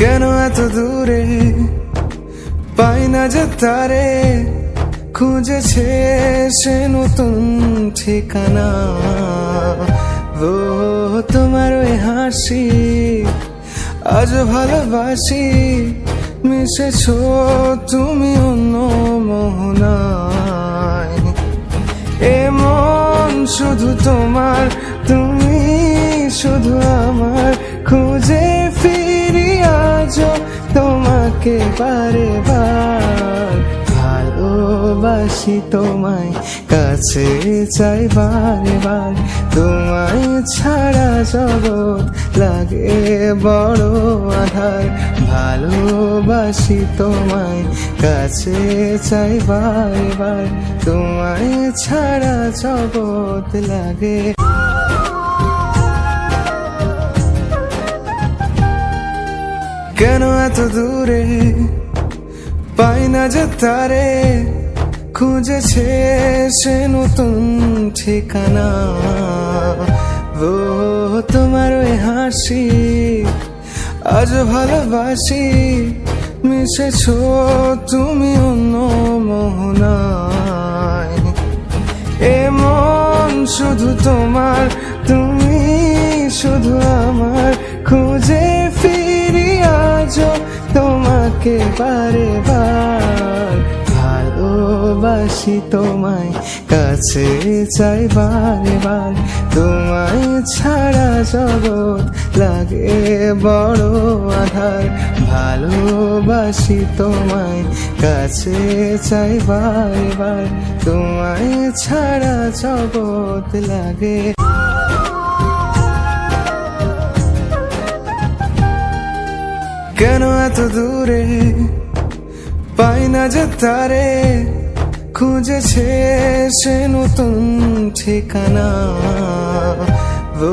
কেন এত দূরে পাই না যে তারে, খুঁজেছে সে নতুন ঠিকানা। ও তোমার ওই হাসি আজ ভালোবাসি, মিশেছো তুমি অন্য মোহনায়। এ মন শুধু তোমার, তুমি শুধু আমার, খুঁজে ফিরি আজও তোমাকে বারে বার। ভালোবাসি তোমায়, কাছে চাই বারে বার, তোমায় ছাড়া জগৎ লাগে বড় আধার। ভালোবাসি তোমায়, কাছে চাই বারে বার, তোমায় ছাড়া জগৎ লাগে। কেন এত দূরে পাই না যে তারে, খুঁজেছে সে নতুন ঠিকানা। ও তোমার ওই হাসি আজ ভালোবাসি, মিশেছো তুমি অন্য মোহনায়। এ মন শুধু তোমার, তুমি শুধু আমার, খুঁজে ফিরি আজও তোমাকে বারে বার। ভালোবাসি তোমায়, কাছে চাই বারে বার, তোমায় ছাড়া জগৎ লাগে বড় আধার। ভালোবাসি তোমায়, কাছে চাই বারে বার, তোমায় ছাড়া জগৎ লাগে। কেন এত দূরে পাই না যে তারে, খুঁজেছে সে নতুন ঠিকানা। ও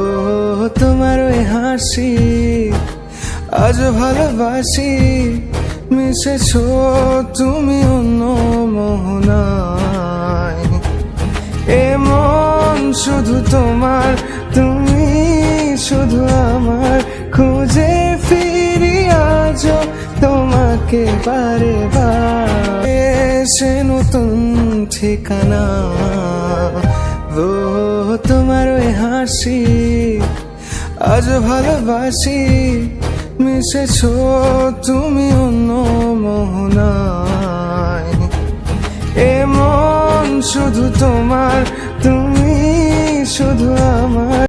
তোমার ওই হাসি আজ ভালোবাসি, মিশেছো তুমি অন্য মোহনায়। এ মন শুধু তোমার, তুমি শুধু আমার, খুঁজে ফিরি আজও তোমাকে বারে বার। সে নতুন ঠিকানা। ও তোমার ওই হাসি আজ ভালোবাসি, মিশেছো তুমি অন্য মোহনায়। এ মন শুধু তোমার, তুমি শুধু আমার,